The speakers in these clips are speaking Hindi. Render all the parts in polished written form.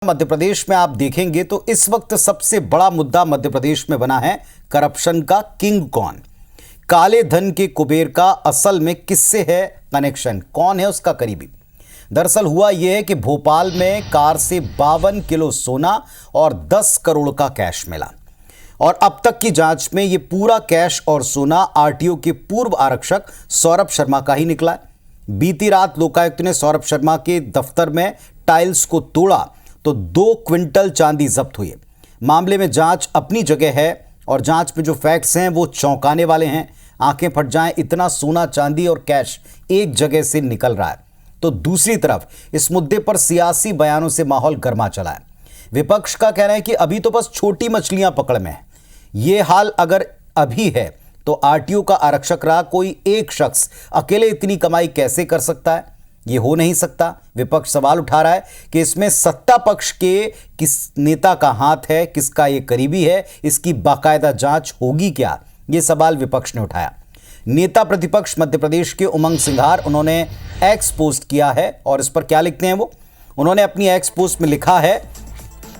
मध्य प्रदेश में आप देखेंगे तो इस वक्त सबसे बड़ा मुद्दा मध्य प्रदेश में बना है करप्शन का किंग कौन। काले धन के कुबेर का असल में किससे है कनेक्शन, कौन है उसका करीबी। दरअसल हुआ यह है कि भोपाल में कार से 52 किलो सोना और 10 करोड़ का कैश मिला और अब तक की जांच में यह पूरा कैश और सोना आरटीओ के पूर्व आरक्षक सौरभ शर्मा का ही निकला है। बीती रात लोकायुक्त ने सौरभ शर्मा के दफ्तर में टाइल्स को तोड़ा तो 2 क्विंटल चांदी जब्त हुई है। मामले में जांच अपनी जगह है और जांच में जो फैक्ट्स हैं वो चौंकाने वाले हैं। आंखें फट जाएं, इतना सोना चांदी और कैश एक जगह से निकल रहा है। तो दूसरी तरफ इस मुद्दे पर सियासी बयानों से माहौल गर्मा चला है। विपक्ष का कहना है कि अभी तो बस छोटी मछलियां पकड़ में है। ये हाल अगर अभी है तो आरटीओ का आरक्षक रहा कोई एक शख्स अकेले इतनी कमाई कैसे कर सकता है। ये हो नहीं सकता। विपक्ष सवाल उठा रहा है कि इसमें सत्ता पक्ष के किस नेता का हाथ है, किसका ये करीबी है, इसकी बाकायदा जांच होगी क्या, ये सवाल विपक्ष ने उठाया। नेता प्रतिपक्ष मध्य प्रदेश के उमंग सिंघार, उन्होंने एक्स पोस्ट किया है और इस पर क्या लिखते हैं वो, उन्होंने अपनी एक्स पोस्ट में लिखा है,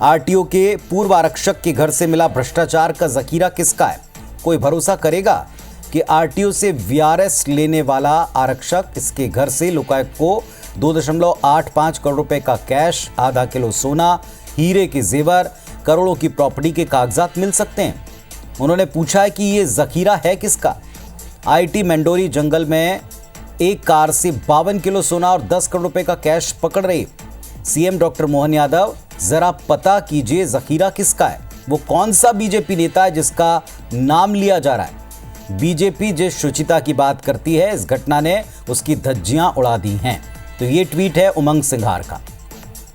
आरटीओ के पूर्व आरक्षक के घर से मिला भ्रष्टाचार का जखीरा किसका है। कोई भरोसा करेगा कि आरटीओ से वीआरएस लेने वाला आरक्षक, इसके घर से लोकायुक्त को 2.85 करोड़ रुपए का कैश, आधा किलो सोना, हीरे के जेवर, करोड़ों की प्रॉपर्टी के कागजात मिल सकते हैं। उन्होंने पूछा है कि ये जखीरा है किसका। आईटी मंडोरी जंगल में एक कार से 52 किलो सोना और 10 करोड़ रुपए का कैश पकड़ रही सीएम डॉक्टर मोहन यादव, जरा पता कीजिए जखीरा किसका है। वो कौन सा बीजेपी नेता है जिसका नाम लिया जा रहा है। बीजेपी जिस शुचिता की बात करती है, इस घटना ने उसकी धज्जियां उड़ा दी हैं। तो ये ट्वीट है उमंग सिंघार का।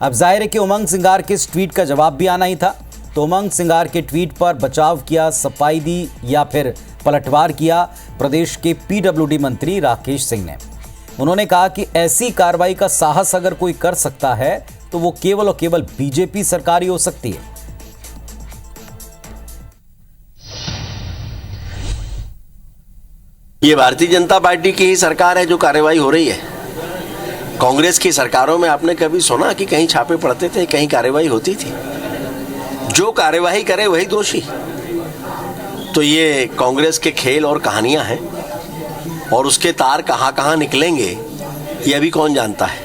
अब जाहिर है कि उमंग सिंघार के इस ट्वीट का जवाब भी आना ही था। तो उमंग सिंघार के ट्वीट पर बचाव किया, सफाई दी या फिर पलटवार किया प्रदेश के पीडब्ल्यूडी मंत्री राकेश सिंह ने। उन्होंने कहा कि ऐसी कार्रवाई का साहस अगर कोई कर सकता है तो वो केवल और केवल बीजेपी सरकार ही हो सकती है। ये भारतीय जनता पार्टी की ही सरकार है जो कार्रवाई हो रही है। कांग्रेस की सरकारों में आपने कभी सुना कि कहीं छापे पड़ते थे, कहीं कार्रवाई होती थी? जो कार्रवाई करे वही दोषी। तो ये कांग्रेस के खेल और कहानियां हैं और उसके तार कहां कहां निकलेंगे ये अभी कौन जानता है।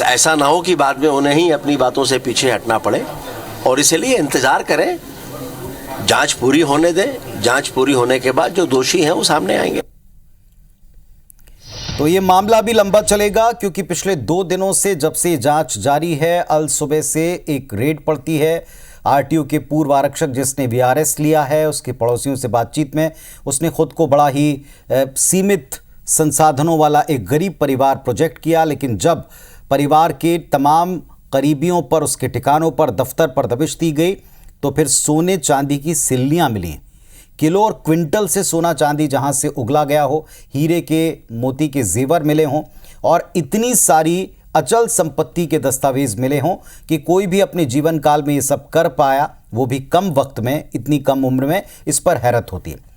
ऐसा ना हो कि बाद में उन्हें ही अपनी बातों से पीछे हटना पड़े और इसलिए इंतजार करें, जांच पूरी होने दें। जांच पूरी होने के बाद जो दोषी हैं वो सामने आएंगे। तो ये मामला भी लंबा चलेगा क्योंकि पिछले 2 दिनों से जब से जांच जारी है, अल सुबह से एक रेड पड़ती है। आरटीओ के पूर्व आरक्षक जिसने वीआरएस लिया है, उसके पड़ोसियों से बातचीत में उसने खुद को बड़ा ही सीमित संसाधनों वाला एक गरीब परिवार प्रोजेक्ट किया। लेकिन जब परिवार के तमाम करीबियों पर, उसके ठिकानों पर, दफ्तर पर दबिश दी गई तो फिर सोने चांदी की सिल्लियां मिली। किलो और क्विंटल से सोना चांदी जहां से उगला गया हो, हीरे के मोती के जेवर मिले हों और इतनी सारी अचल संपत्ति के दस्तावेज मिले हों कि कोई भी अपने जीवन काल में ये सब कर पाया, वो भी कम वक्त में, इतनी कम उम्र में, इस पर हैरत होती है।